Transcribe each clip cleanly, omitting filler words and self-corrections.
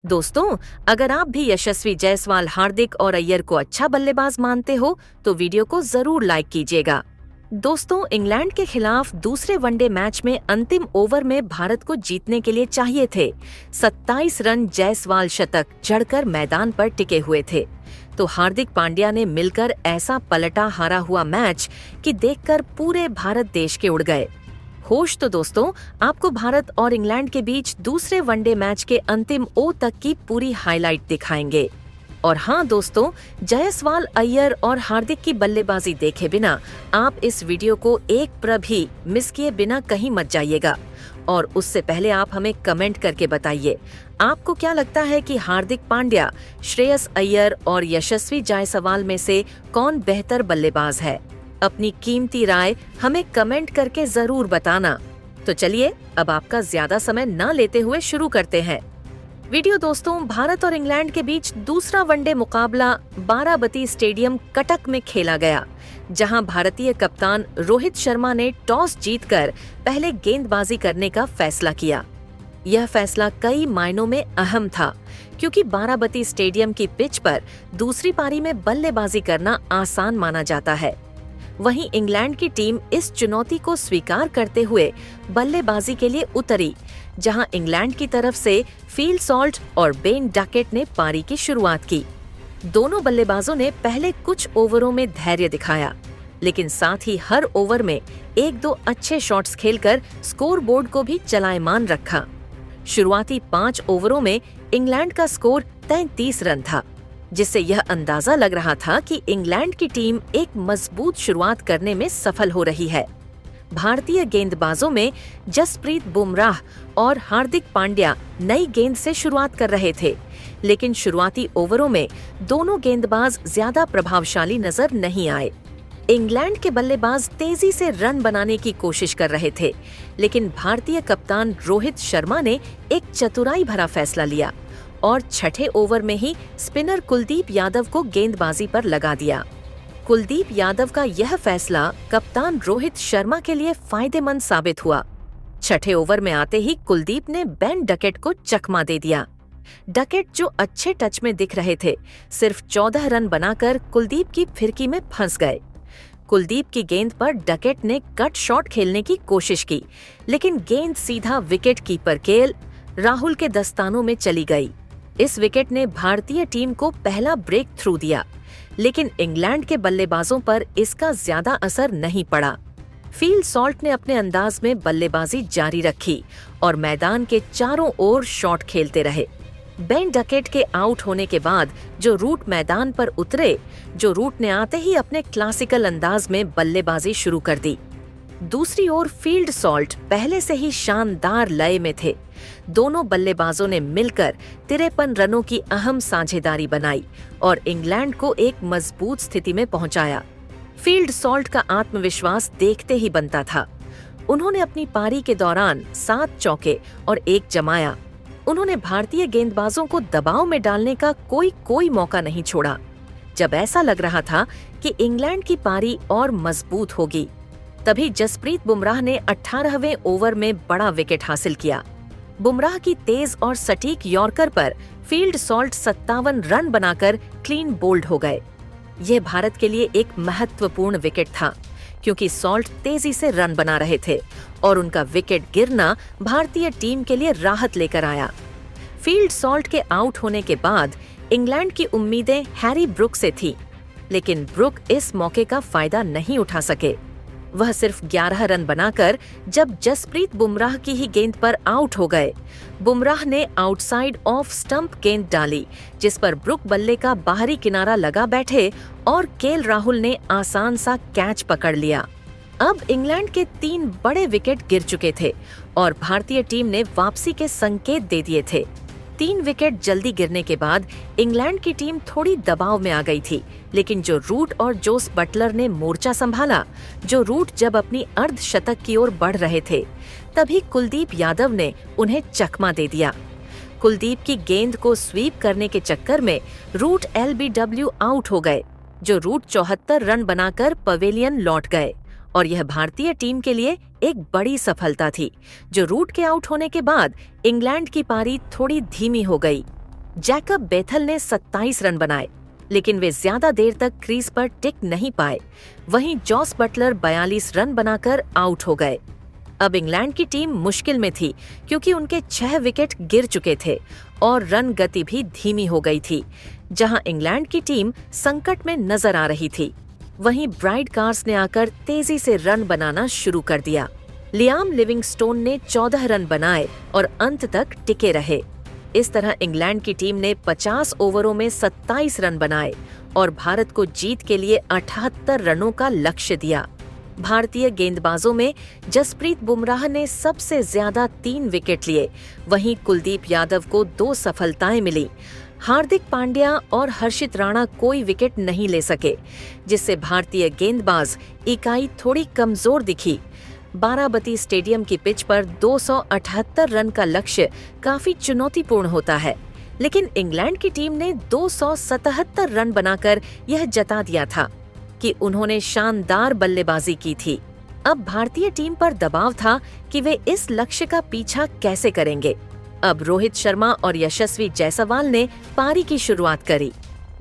दोस्तों, अगर आप भी यशस्वी जायसवाल, हार्दिक और अय्यर को अच्छा बल्लेबाज मानते हो तो वीडियो को जरूर लाइक कीजिएगा। दोस्तों, इंग्लैंड के खिलाफ दूसरे वनडे मैच में अंतिम ओवर में भारत को जीतने के लिए चाहिए थे 27 रन। जायसवाल शतक जड़कर मैदान पर टिके हुए थे तो हार्दिक पांड्या ने मिलकर ऐसा पलटा हारा हुआ मैच कि देखकर पूरे भारत देश के उड़ गए होश। तो दोस्तों, आपको भारत और इंग्लैंड के बीच दूसरे वनडे मैच के अंतिम ओ तक की पूरी हाईलाइट दिखाएंगे। और हाँ दोस्तों, जायसवाल, अय्यर और हार्दिक की बल्लेबाजी देखे बिना आप इस वीडियो को एक पल भी मिस किए बिना कहीं मत जाइएगा। और उससे पहले आप हमें कमेंट करके बताइए, आपको क्या लगता है कि हार्दिक पांड्या, श्रेयस अय्यर और यशस्वी जायसवाल में से कौन बेहतर बल्लेबाज है? अपनी कीमती राय हमें कमेंट करके जरूर बताना। तो चलिए, अब आपका ज्यादा समय न लेते हुए शुरू करते हैं वीडियो। दोस्तों, भारत और इंग्लैंड के बीच दूसरा वनडे मुकाबला बाराबती स्टेडियम कटक में खेला गया, जहां भारतीय कप्तान रोहित शर्मा ने टॉस जीतकर पहले गेंदबाजी करने का फैसला किया। यह फैसला कई मायनों में अहम था, क्योंकि बाराबती स्टेडियम की पिच पर दूसरी पारी में बल्लेबाजी करना आसान माना जाता है। वहीं इंग्लैंड की टीम इस चुनौती को स्वीकार करते हुए बल्लेबाजी के लिए उतरी, जहां इंग्लैंड की तरफ से फील सॉल्ट और बेन डकेट ने पारी की शुरुआत की। दोनों बल्लेबाजों ने पहले कुछ ओवरों में धैर्य दिखाया, लेकिन साथ ही हर ओवर में एक दो अच्छे शॉट्स खेलकर स्कोरबोर्ड को भी चलायमान रखा। शुरुआती 5 ओवरों में इंग्लैंड का स्कोर 33 रन था, जिससे यह अंदाजा लग रहा था कि इंग्लैंड की टीम एक मजबूत शुरुआत करने में सफल हो रही है। भारतीय गेंदबाजों में जसप्रीत बुमराह और हार्दिक पांड्या नई गेंद से शुरुआत कर रहे थे, लेकिन शुरुआती ओवरों में दोनों गेंदबाज ज्यादा प्रभावशाली नजर नहीं आए। इंग्लैंड के बल्लेबाज तेजी से रन बनाने की कोशिश कर रहे थे, लेकिन भारतीय कप्तान रोहित शर्मा ने एक चतुराई भरा फैसला लिया और छठे ओवर में ही स्पिनर कुलदीप यादव को गेंदबाजी पर लगा दिया। कुलदीप यादव का यह फैसला कप्तान रोहित शर्मा के लिए फायदेमंद साबित हुआ। छठे ओवर में आते ही कुलदीप ने बेन डकेट को चकमा दे दिया। डकेट, जो अच्छे टच में दिख रहे थे, सिर्फ 14 रन बनाकर कुलदीप की फिरकी में फंस गए। कुलदीप की गेंद पर डकेट ने कट शॉट खेलने की कोशिश की, लेकिन गेंद सीधा विकेट कीपर केएल राहुल के दस्तानों में चली गई। इस विकेट ने भारतीय टीम को पहला ब्रेक थ्रू दिया, लेकिन इंग्लैंड के बल्लेबाजों पर इसका ज्यादा असर नहीं पड़ा। फील सॉल्ट ने अपने अंदाज में बल्लेबाजी जारी रखी और मैदान के चारों ओर शॉट खेलते रहे। बेन डकेट के आउट होने के बाद जो रूट मैदान पर उतरे, जो रूट ने आते ही अपने क्लासिकल अंदाज में बल्लेबाजी शुरू कर दी। दूसरी ओर फील्ड सॉल्ट पहले से ही शानदार लय में थे। दोनों बल्लेबाजों ने मिलकर 53 रनों की अहम साझेदारी बनाई और इंग्लैंड को एक मजबूत स्थिति में पहुंचाया। फील्ड सॉल्ट का आत्मविश्वास देखते ही बनता था। उन्होंने अपनी पारी के दौरान 7 चौके और 1 जमाया। उन्होंने भारतीय गेंदबाजों को दबाव में डालने का कोई मौका नहीं छोड़ा। जब ऐसा लग रहा था कि इंग्लैंड की पारी और मजबूत होगी, तभी जसप्रीत बुमराह ने 18वें ओवर में बड़ा विकेट हासिल किया। बुमराह की तेज और सटीक यॉर्कर पर फील्ड सॉल्ट 57 रन बनाकर क्लीन बोल्ड हो गए। यह भारत के लिए एक महत्वपूर्ण विकेट था, क्योंकि सॉल्ट तेजी से रन बना रहे थे और उनका विकेट गिरना भारतीय टीम के लिए राहत लेकर आया। फील्ड सॉल्ट के आउट होने के बाद इंग्लैंड की उम्मीदें हैरी ब्रुक से थी, लेकिन ब्रुक इस मौके का फायदा नहीं उठा सके। वह सिर्फ 11 रन बनाकर जब जसप्रीत बुमराह की ही गेंद पर आउट हो गए। बुमराह ने आउटसाइड ऑफ स्टंप गेंद डाली, जिस पर ब्रुक बल्ले का बाहरी किनारा लगा बैठे और केएल राहुल ने आसान सा कैच पकड़ लिया। अब इंग्लैंड के 3 बड़े विकेट गिर चुके थे और भारतीय टीम ने वापसी के संकेत दे दिए थे। 3 विकेट जल्दी गिरने के बाद इंग्लैंड की टीम थोड़ी दबाव में आ गई थी, लेकिन जो रूट और जोस बटलर ने मोर्चा संभाला। जो रूट जब अपनी अर्धशतक की ओर बढ़ रहे थे, तभी कुलदीप यादव ने उन्हें चकमा दे दिया। कुलदीप की गेंद को स्वीप करने के चक्कर में रूट एलबीडब्ल्यू आउट हो गए। जो रूट 74 रन बनाकर पवेलियन लौट गए और यह भारतीय टीम के लिए एक बड़ी सफलता थी। जो रूट के आउट होने के बाद इंग्लैंड की पारी थोड़ी धीमी हो गई। जैकब बेथल ने 27 रन बनाए, लेकिन वे ज्यादा देर तक क्रीज पर टिक नहीं पाए। वहीं जॉस बटलर 42 रन बनाकर आउट हो गए। अब इंग्लैंड की टीम मुश्किल में थी क्योंकि उनके 6 विकेट गिर चुके थे और रन गति भी धीमी हो गई थी, जहां इंग्लैंड की टीम संकट में नजर आ रही थी। वहीं ब्राइड कार्स ने आकर तेजी से रन बनाना शुरू कर दिया। लियाम लिविंगस्टोन ने 14 रन बनाए और अंत तक टिके रहे। इस तरह इंग्लैंड की टीम ने 50 ओवरों में 27 रन बनाए और भारत को जीत के लिए 78 रनों का लक्ष्य दिया। भारतीय गेंदबाजों में जसप्रीत बुमराह ने सबसे ज्यादा 3 विकेट लिए, वहीं कुलदीप यादव को 2 सफलताएं मिली। हार्दिक पांड्या और हर्षित राणा कोई विकेट नहीं ले सके, जिससे भारतीय गेंदबाज इकाई थोड़ी कमजोर दिखी। बाराबती स्टेडियम की पिच पर 278 रन का लक्ष्य काफी चुनौतीपूर्ण होता है, लेकिन इंग्लैंड की टीम ने 277 रन बनाकर यह जता दिया था कि उन्होंने शानदार बल्लेबाजी की थी। अब भारतीय टीम पर दबाव था कि वे इस लक्ष्य का पीछा कैसे करेंगे। अब रोहित शर्मा और यशस्वी जायसवाल ने पारी की शुरुआत करी।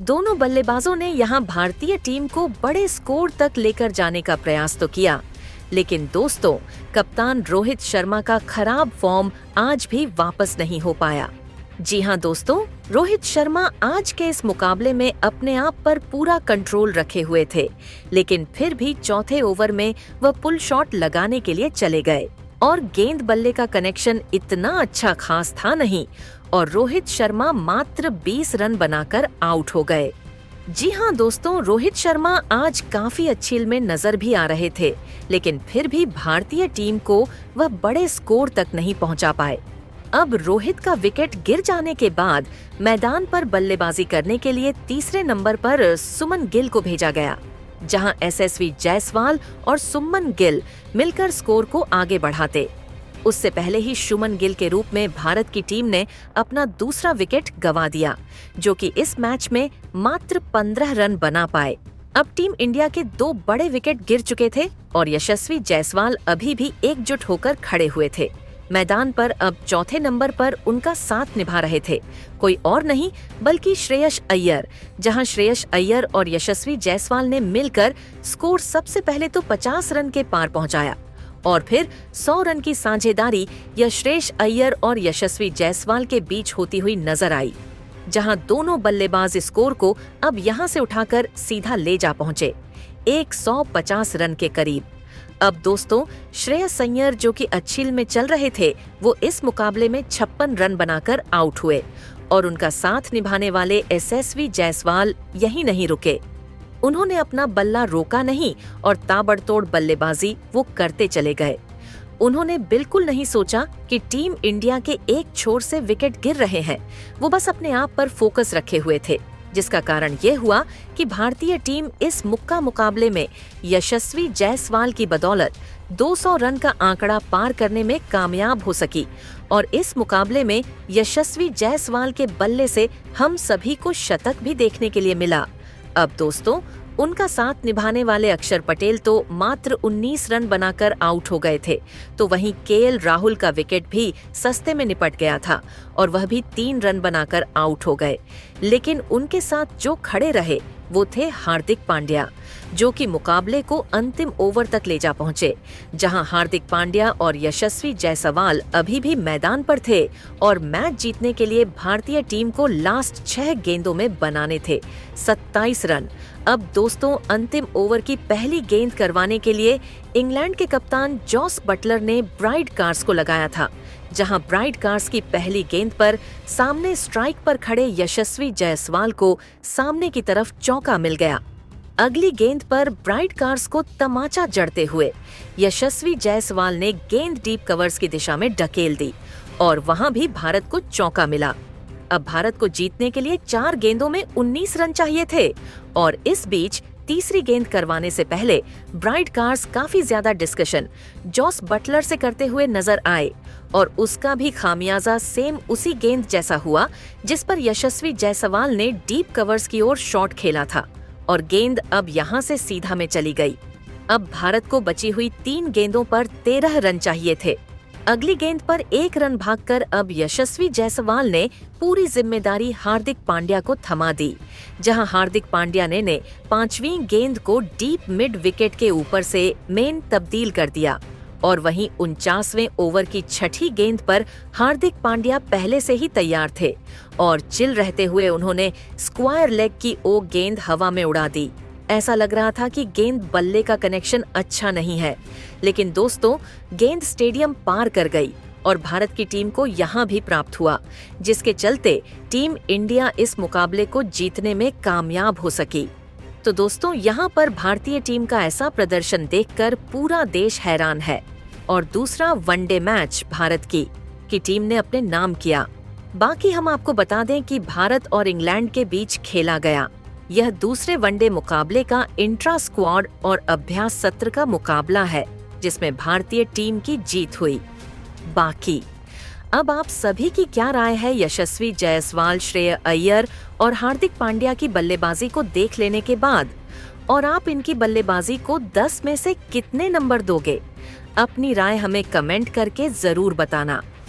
दोनों बल्लेबाजों ने यहां भारतीय टीम को बड़े स्कोर तक लेकर जाने का प्रयास तो किया, लेकिन दोस्तों, कप्तान रोहित शर्मा का खराब फॉर्म आज भी वापस नहीं हो पाया। जी हां दोस्तों, रोहित शर्मा आज के इस मुकाबले में अपने आप पर पूरा कंट्रोल रखे हुए थे, लेकिन फिर भी चौथे ओवर में वह पुल शॉट लगाने के लिए चले गए और गेंद बल्ले का कनेक्शन इतना अच्छा खास था नहीं और रोहित शर्मा मात्र 20 रन बनाकर आउट हो गए। जी हां दोस्तों, रोहित शर्मा आज काफी अच्छी में नजर भी आ रहे थे, लेकिन फिर भी भारतीय टीम को वह बड़े स्कोर तक नहीं पहुंचा पाए। अब रोहित का विकेट गिर जाने के बाद मैदान पर बल्लेबाजी करने के लिए तीसरे नंबर पर सुमन गिल को भेजा गया, जहां यशस्वी जायसवाल और सुमन गिल मिलकर स्कोर को आगे बढ़ाते। उससे पहले ही सुमन गिल के रूप में भारत की टीम ने अपना दूसरा विकेट गंवा दिया, जो कि इस मैच में मात्र 15 रन बना पाए। अब टीम इंडिया के 2 बड़े विकेट गिर चुके थे और यशस्वी जायसवाल अभी भी एकजुट होकर खड़े हुए थे। मैदान पर अब चौथे नंबर पर उनका साथ निभा रहे थे कोई और नहीं बल्कि श्रेयस अय्यर, जहां श्रेयस अय्यर और यशस्वी जायसवाल ने मिलकर स्कोर सबसे पहले तो 50 रन के पार पहुंचाया और फिर 100 रन की साझेदारी श्रेयस अय्यर और यशस्वी जायसवाल के बीच होती हुई नजर आई, जहां दोनों बल्लेबाज स्कोर को अब यहां से उठाकर सीधा ले जा पहुंचे 150 रन के करीब। अब दोस्तों, श्रेयस अय्यर जो कि अच्छी में चल रहे थे, वो इस मुकाबले में 56 रन बनाकर आउट हुए और उनका साथ निभाने वाले यशस्वी जायसवाल यहीं नहीं रुके। उन्होंने अपना बल्ला रोका नहीं और ताबड़तोड़ बल्लेबाजी वो करते चले गए। उन्होंने बिल्कुल नहीं सोचा कि टीम इंडिया के एक छोर से विकेट गिर रहे हैं। वो बस अपने आप पर फोकस रखे हुए थे, जिसका कारण ये हुआ कि भारतीय टीम इस मुक्का मुकाबले में यशस्वी जायसवाल की बदौलत 200 रन का आंकड़ा पार करने में कामयाब हो सकी और इस मुकाबले में यशस्वी जायसवाल के बल्ले से हम सभी को शतक भी देखने के लिए मिला। अब दोस्तों, उनका साथ निभाने वाले अक्षर पटेल तो मात्र 19 रन बनाकर आउट हो गए थे, तो वहीं केएल राहुल का विकेट भी सस्ते में निपट गया था और वह भी 3 रन बनाकर आउट हो गए। लेकिन उनके साथ जो खड़े रहे वो थे हार्दिक पांड्या, जो कि मुकाबले को अंतिम ओवर तक ले जा पहुंचे, जहां हार्दिक पांड्या और यशस्वी जायसवाल अभी भी मैदान पर थे और मैच जीतने के लिए भारतीय टीम को लास्ट 6 गेंदों में बनाने थे 27 रन। अब दोस्तों, अंतिम ओवर की पहली गेंद करवाने के लिए इंग्लैंड के कप्तान जॉस बटलर ने ब्राइड कार्स को लगाया था, जहां ब्राइड कार्स की पहली गेंद पर सामने स्ट्राइक पर खड़े यशस्वी जायसवाल को सामने की तरफ चौका मिल गया। अगली गेंद पर ब्राइड कार्स को तमाचा जड़ते हुए यशस्वी जायसवाल ने गेंद डीप कवर्स की दिशा में ढकेल दी और वहां भी भारत को चौका मिला। अब भारत को जीतने के लिए 4 गेंदों में 19 रन चाहिए थे और इस बीच तीसरी गेंद करवाने से पहले ब्राइड कार्स काफी ज्यादा डिस्कशन जॉस बटलर से करते हुए नजर आए और उसका भी खामियाजा सेम उसी गेंद जैसा हुआ जिस पर यशस्वी जायसवाल ने डीप कवर्स की ओर शॉट खेला था और गेंद अब यहां से सीधा में चली गई। अब भारत को बची हुई 3 गेंदों पर 13 रन चाहिए थे। अगली गेंद पर 1 रन भागकर अब यशस्वी जायसवाल ने पूरी जिम्मेदारी हार्दिक पांड्या को थमा दी, जहां हार्दिक पांड्या ने 5वीं गेंद को डीप मिड विकेट के ऊपर से मेन तब्दील कर दिया और वहीं 49वें ओवर की 6ठी गेंद पर हार्दिक पांड्या पहले से ही तैयार थे और चिल रहते हुए उन्होंने स्क्वायर लेग की गेंद हवा में उड़ा दी। ऐसा लग रहा था कि गेंद बल्ले का कनेक्शन अच्छा नहीं है, लेकिन दोस्तों गेंद स्टेडियम पार कर गई और भारत की टीम को यहां भी प्राप्त हुआ, जिसके चलते टीम इंडिया इस मुकाबले को जीतने में कामयाब हो सकी। तो दोस्तों यहाँ पर भारतीय टीम का ऐसा प्रदर्शन देखकर पूरा देश हैरान है और दूसरा वनडे मैच भारत की टीम ने अपने नाम किया। बाकी हम आपको बता दें कि भारत और इंग्लैंड के बीच खेला गया यह दूसरे वनडे मुकाबले का इंट्रा स्क्वाड और अभ्यास सत्र का मुकाबला है, जिसमें भारतीय टीम की जीत हुई। बाकी अब आप सभी की क्या राय है यशस्वी जायसवाल, श्रेय अय्यर और हार्दिक पांड्या की बल्लेबाजी को देख लेने के बाद, और आप इनकी बल्लेबाजी को 10 में से कितने नंबर दोगे? अपनी राय हमें कमेंट करके जरूर बताना।